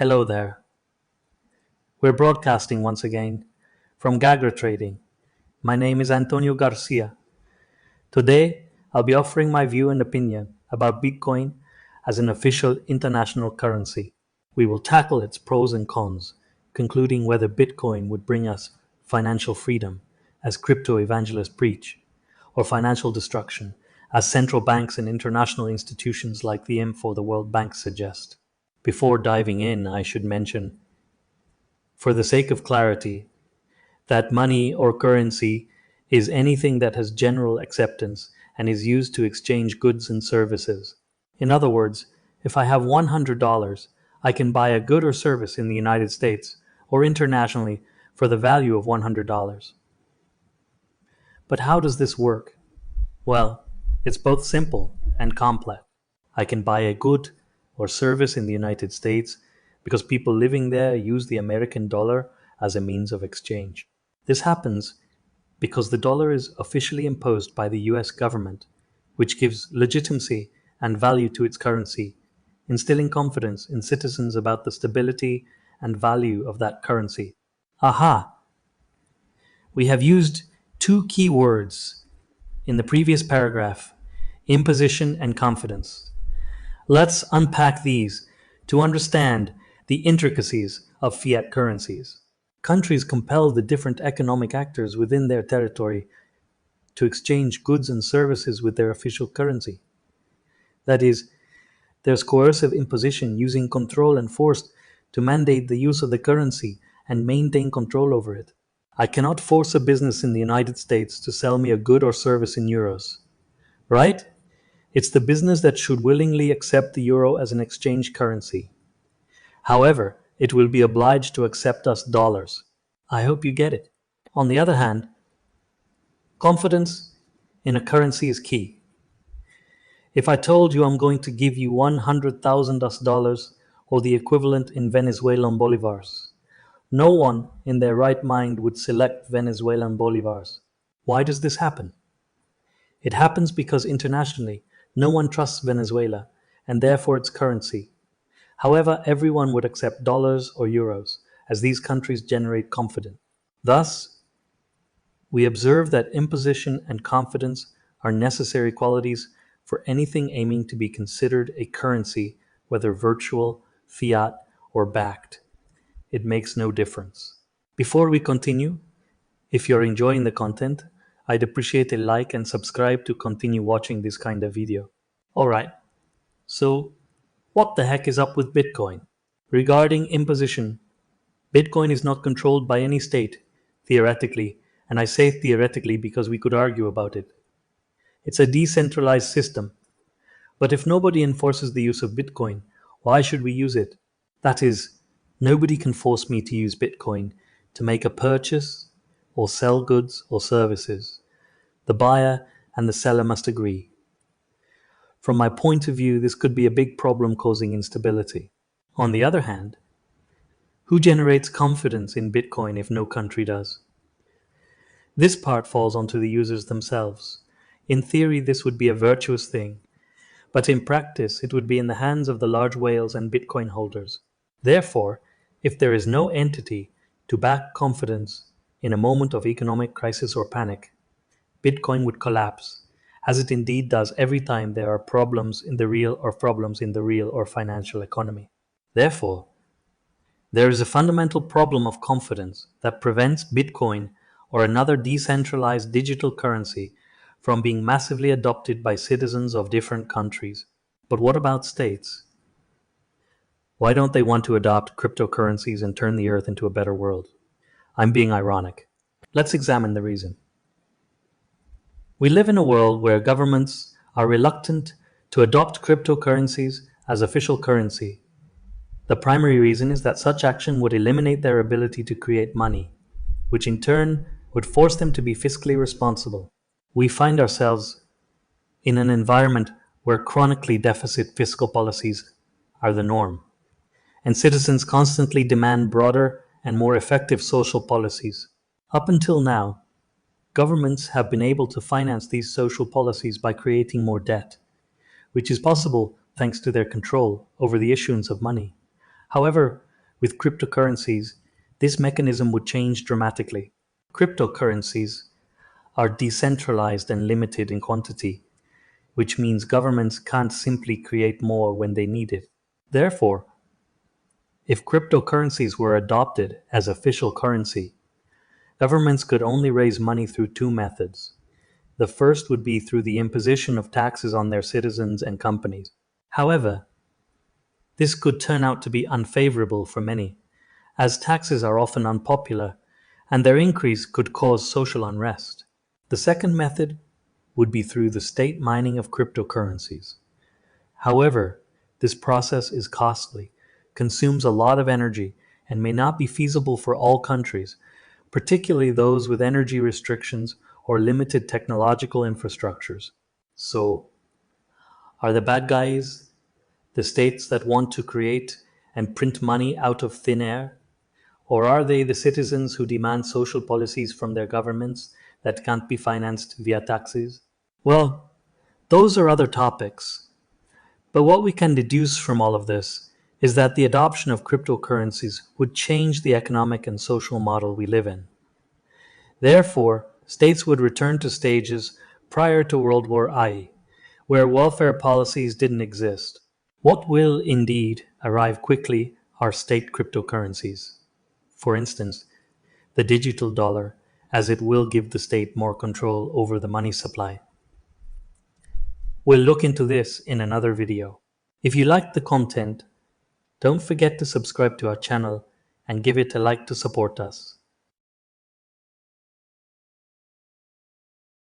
Hello there. We're broadcasting once again from GAGRATRADING. My name is Antonio Garcia. Today, I'll be offering my view and opinion about Bitcoin as an official international currency. We will tackle its pros and cons, concluding whether Bitcoin would bring us financial freedom, as crypto evangelists preach, or financial destruction, as central banks and international institutions like the IMF or the World Bank suggest. Before diving in, I should mention, for the sake of clarity, that money or currency is anything that has general acceptance and is used to exchange goods and services. In other words, if I have $100, I can buy a good or service in the United States or internationally for the value of $100. But how does this work? Well, it's both simple and complex. I can buy a good or service in the United States because people living there use the American dollar as a means of exchange. This happens because the dollar is officially imposed by the US government, which gives legitimacy and value to its currency, instilling confidence in citizens about the stability and value of that currency. Aha! We have used two key words in the previous paragraph: imposition and confidence. Let's unpack these to understand the intricacies of fiat currencies. Countries compel the different economic actors within their territory to exchange goods and services with their official currency. That is, there's coercive imposition using control and force to mandate the use of the currency and maintain control over it. I cannot force a business in the United States to sell me a good or service in euros, right? It's the business that should willingly accept the euro as an exchange currency. However, it will be obliged to accept us dollars. I hope you get it. On the other hand, confidence in a currency is key. If I told you I'm going to give you 100,000 US dollars or the equivalent in Venezuelan bolivars, no one in their right mind would select Venezuelan bolivars. Why does this happen? It happens because internationally, no one trusts Venezuela and therefore its currency. However, everyone would accept dollars or euros, as these countries generate confidence. Thus, we observe that imposition and confidence are necessary qualities for anything aiming to be considered a currency, whether virtual, fiat, or backed. It makes no difference. Before we continue, if you're enjoying the content, I'd appreciate a like and subscribe to continue watching this kind of video. Alright, so what the heck is up with Bitcoin? Regarding imposition, Bitcoin is not controlled by any state, theoretically, and I say theoretically because we could argue about it. It's a decentralized system. But if nobody enforces the use of Bitcoin, why should we use it? That is, nobody can force me to use Bitcoin to make a purchase or sell goods or services. The buyer and the seller must agree. From my point of view, this could be a big problem causing instability. On the other hand, who generates confidence in Bitcoin if no country does? This part falls onto the users themselves. In theory, this would be a virtuous thing, but in practice, it would be in the hands of the large whales and Bitcoin holders. Therefore, if there is no entity to back confidence in a moment of economic crisis or panic, Bitcoin would collapse, as it indeed does every time there are problems in the real or financial economy. Therefore, there is a fundamental problem of confidence that prevents Bitcoin or another decentralized digital currency from being massively adopted by citizens of different countries. But what about states? Why don't they want to adopt cryptocurrencies and turn the earth into a better world? I'm being ironic. Let's examine the reason. We live in a world where governments are reluctant to adopt cryptocurrencies as official currency. The primary reason is that such action would eliminate their ability to create money, which in turn would force them to be fiscally responsible. We find ourselves in an environment where chronically deficit fiscal policies are the norm, and citizens constantly demand broader and more effective social policies. Up until now, governments have been able to finance these social policies by creating more debt, which is possible thanks to their control over the issuance of money. However, With cryptocurrencies, this mechanism would change dramatically. Cryptocurrencies are decentralized and limited in quantity, which means governments can't simply create more when they need it. Therefore, if cryptocurrencies were adopted as official currency, governments could only raise money through two methods. The first would be through the imposition of taxes on their citizens and companies. However, this could turn out to be unfavorable for many, as taxes are often unpopular and their increase could cause social unrest. The second method would be through the state mining of cryptocurrencies. However, this process is costly, consumes a lot of energy, and may not be feasible for all countries, particularly those with energy restrictions or limited technological infrastructures. So, are the bad guys the states that want to create and print money out of thin air? Or are they the citizens who demand social policies from their governments that can't be financed via taxes? Well, those are other topics. But what we can deduce from all of this is that the adoption of cryptocurrencies would change the economic and social model we live in. Therefore, states would return to stages prior to World War I, where welfare policies didn't exist. What will indeed arrive quickly are state cryptocurrencies. For instance, the digital dollar, as it will give the state more control over the money supply. We'll look into this in another video. If you liked the content, don't forget to subscribe to our channel and give it a like to support us.